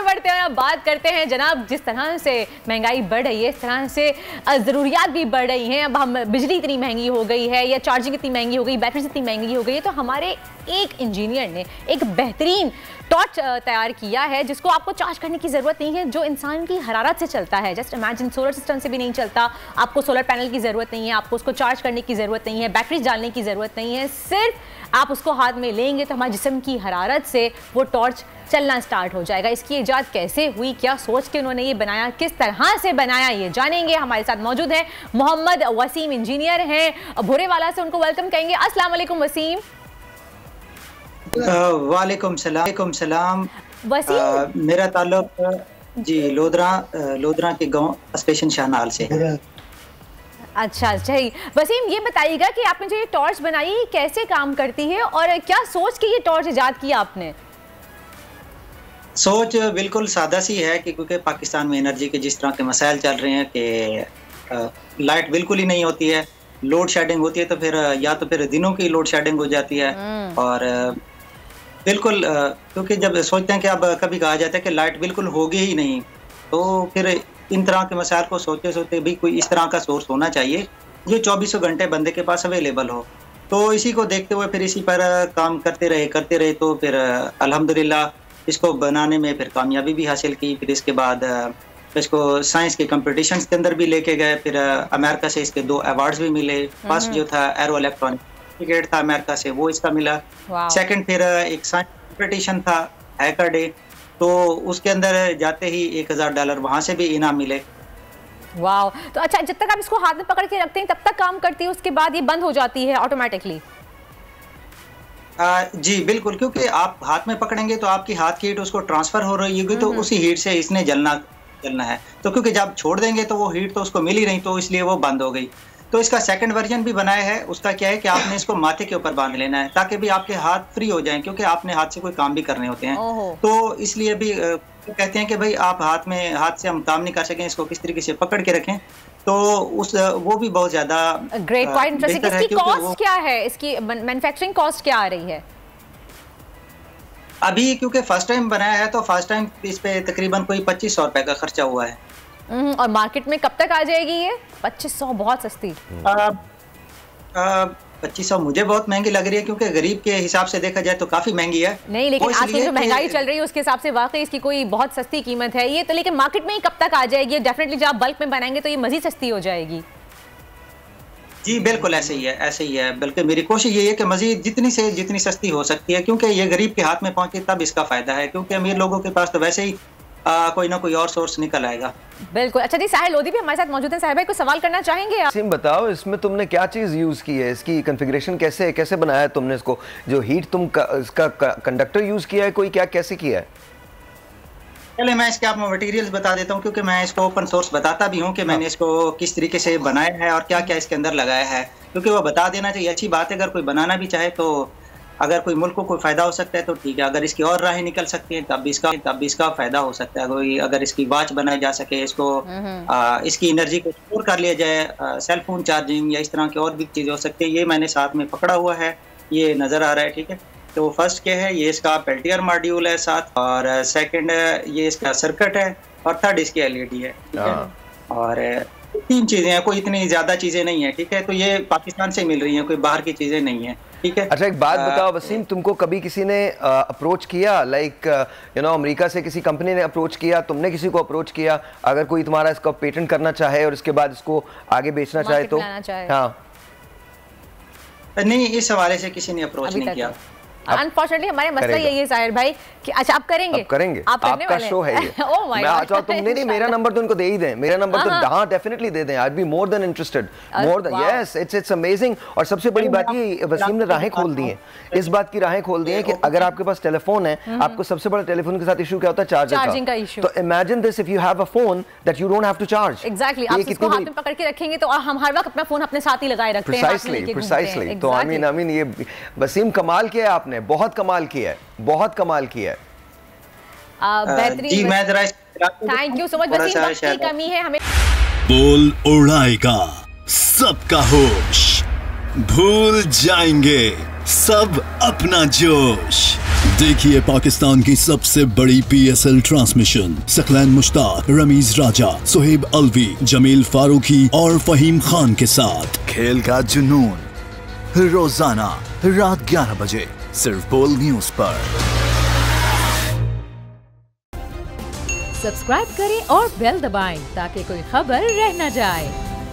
बढ़ते हैं, बात करते हैं जनाब, जिस तरह से महंगाई बढ़ रही है इस तरह से ज़रूरियात भी बढ़ रही हैं। अब हम बिजली इतनी महंगी हो गई है या चार्जिंग इतनी महंगी हो गई, बैटरी इतनी महंगी हो गई है, तो हमारे एक इंजीनियर ने एक बेहतरीन टॉर्च तैयार किया है जिसको आपको चार्ज करने की ज़रूरत नहीं है, जो इंसान की हरारत से चलता है। जस्ट इमेजिन, सोलर सिस्टम से भी नहीं चलता, आपको सोलर पैनल की ज़रूरत नहीं है, आपको उसको चार्ज करने की ज़रूरत नहीं है, बैटरीज डालने की ज़रूरत नहीं है, सिर्फ आप उसको हाथ में लेंगे तो हमारे जिस्म की हरारत से वो टॉर्च चलना स्टार्ट हो जाएगा। इसकी इजाद कैसे हुई, क्या सोच के उन्होंने ये बनाया, किस तरह से बनाया, ये जानेंगे। हमारे साथ मौजूद हैं मोहम्मद वसीम, इंजीनियर हैं भोरेवाला से, उनको वेलकम कहेंगे। अस्सलाम वालेकुम वसीम। वालेकुम सलाम। वसीम, मेरा ताल्लुक जी लोधरा के गांव स्टेशन शाहनाल से। अच्छा सही। वसीम, ये बताइएगा कि आपने जो ये टॉर्च बनाई कैसे काम करती है और क्या सोच के ये टॉर्च इजाद किया आपने? सोच बिल्कुल सादा सी है कि क्योंकि पाकिस्तान में एनर्जी के जिस तरह के मसाइल चल रहे हैं कि लाइट बिल्कुल ही नहीं होती है, लोड शेडिंग होती है, तो फिर या तो फिर दिनों की लोड शेडिंग हो जाती है और बिल्कुल क्योंकि जब सोचते हैं कि अब कभी कहा जाता है कि लाइट बिल्कुल होगी ही नहीं, तो फिर इन तरह के मसाइल को सोचते सोचते भी कोई इस तरह का सोर्स होना चाहिए जो 24 घंटे बंदे के पास अवेलेबल हो। तो इसी को देखते हुए फिर इसी पर काम करते रहे तो फिर अल्हम्दुलिल्लाह इसको बनाने में फिर कामयाबी भी हासिल की। फिर इसके बाद इसको साइंस के कंपटीशंस के अंदर भी लेके गए, फिर अमेरिका से इसके 2 अवार्ड्स भी मिले। फर्स्ट जो था एरो इलेक्ट्रॉनिक सर्टिफिकेट था अमेरिका से, वो इसका मिला। सेकंड फिर एक साइंस कंपटीशन था हैकर डे, तो उसके अंदर जाते ही $1000 वहां से भी इनाम मिले। वाह। तो अच्छा, जब तक आप इसको हाथ में पकड़ के रखते हैं तब तक काम करती है, उसके बाद ये बंद हो जाती है ऑटोमेटिकली? जी बिल्कुल, क्योंकि आप हाथ में पकड़ेंगे तो आपकी हाथ की हीट उसको ट्रांसफर हो रही होगी, तो उसी हीट से इसने जलना है। तो क्योंकि जब छोड़ देंगे तो वो हीट तो उसको मिल ही नहीं, तो इसलिए वो बंद हो गई। तो इसका सेकंड वर्जन भी बनाया है। उसका क्या है कि आपने इसको माथे के ऊपर बांध लेना है ताकि भी आपके हाथ फ्री हो जाएं, क्योंकि आपने हाथ से कोई काम भी करने होते हैं। तो इसलिए भी कहते हैं कि भाई आप हाथ से हम काम नहीं कर सकें, इसको किस तरीके से पकड़ के रखें, तो वो भी बहुत ज्यादा ग्रेट पॉइंट। इंटरेस्टिंग। इसकी कॉस्ट क्या है, इसकी मैन्युफैक्चरिंग कॉस्ट क्या आ रही है अभी? क्योंकि फर्स्ट टाइम बनाया है तो फर्स्ट टाइम इस पे तकरीबन कोई 2500 रुपए का खर्चा हुआ है। और मार्केट में कब तक आ जाएगी ये? 2500 बहुत सस्ती। 2500 मुझे बहुत महंगी लग रही है, क्योंकि गरीब के हिसाब से देखा जाए तो काफी महंगी है। नहीं, लेकिन आजकल जो महंगाई चल रही है उसके हिसाब से वाकई इसकी कोई बहुत सस्ती कीमत है ये तो। लेकिन मार्केट में ही कब तक आ जाएगी? डेफिनेटली जब आप बल्क में बनाएंगे तो ये मजीद सस्ती हो जाएगी। जी बिल्कुल ऐसे ही है। बल्कि मेरी कोशिश ये है कि मजीद जितनी सस्ती हो सकती है, क्योंकि ये गरीब के हाथ में पहुंचे तब इसका फायदा है, क्योंकि अमीर लोगों के पास तो वैसे ही कोई ना कोई और सोर्स निकल आएगा। बिल्कुल। अच्छा जी, साहिल लोधी भी हमारे साथ मौजूद हैं। साहिल भाई, को सवाल करना चाहेंगे आप? सिम बताओ, इसमें तुमने क्या चीज यूज की है, इसकी कॉन्फ़िगरेशन कैसे बनाया है तुमने इसको? जो हीट इसका कंडक्टर यूज किया है कोई, क्या कैसे किया है? पहले मैं इसके आपको मटेरियल्स बता देता हूँ, क्योंकि मैं इसको ओपन सोर्स बताता भी हूँ कि मैंने इसको किस तरीके से बनाया है और क्या क्या इसके अंदर लगाया है, क्योंकि वो बता देना चाहिए। अच्छी बात है, अगर कोई बनाना भी चाहे तो अगर कोई मुल्क को कोई फायदा हो सकता है तो ठीक है, अगर इसकी और राहें निकल सकती हैं तब भी इसका फायदा हो सकता है। कोई अगर इसकी वॉच बनाई जा सके, इसको इसकी एनर्जी को स्टोर कर लिया जाए, सेल फोन चार्जिंग या इस तरह की और भी चीज़ें हो सकती है। ये मैंने साथ में पकड़ा हुआ है, ये नज़र आ रहा है, ठीक है। तो फर्स्ट क्या है, ये इसका पेल्टियर मॉड्यूल है साथ, और सेकंड ये इसका सर्किट है, और थर्ड इसकी एलईडी है, ठीक है। और 3 चीजें हैं, कोई इतनी ज्यादा चीजें नहीं है, ठीक है। तो ये पाकिस्तान से मिल रही हैं, कोई बाहर की चीजें नहीं है, ठीक है। अच्छा, एक बात बताओ वसीम, तुमको कभी किसी ने अप्रोच किया, लाइक अमेरिका से किसी कंपनी ने अप्रोच किया, तुमने किसी को अप्रोच किया, अगर कोई तुम्हारा इसका पेटेंट करना चाहे और इसके बाद इसको आगे बेचना चाहे तो? हाँ, नहीं, इस हवाले से किसी ने अप्रोच नहीं किया। अनफॉर्चुनेटली हमारे मसला यही है साहिर भाई कि अच्छा आप करेंगे आप आपका शो है ये। मैं अच्छा तुम नहीं मेरा नंबर तो उनको दे ही दें, मेरा नंबर तो हाँ डेफिनेटली दे दें। I be more than interested, more than yes, it's amazing. और सबसे बड़ी बात ये वसीम ने राहें खोल दी हैं, इस बात की राहें खोल दी हैं कि अगर आपके पास टेलीफोन है, आपको सबसे बड़ा टेलीफोन के साथ इशू क्या होता है? चार्जिंग का इशू। तो imagine this, if you have a phone that you don't have to charge. Exactly, आप इसको हाथ में पकड़ के रखेंगे तो हम हर वक्त अपना फोन अपने साथ ही लगाए रखते हैं। प्रिसाइसली। तो आई मीन ये वसीम कमाल किया है आपने, बहुत कमाल किया है, बहुत कमाल किया है। बेहतरीन। मैं जरा thank you so much. Waseem, वक्त की कमी है हमें। बोल उड़ाएगा सबका होश, भूल जाएंगे सब अपना जोश। देखिए पाकिस्तान की सबसे बड़ी PSL ट्रांसमिशन, सकलैन मुश्ताक, रमीज राजा, सुहेब अलवी, जमील फारूकी और फहीम खान के साथ खेल का जुनून, रोजाना रात 11 बजे सिर्फ बोल न्यूज पर। सब्सक्राइब करें और बेल दबाएं ताकि कोई खबर रह न जाए।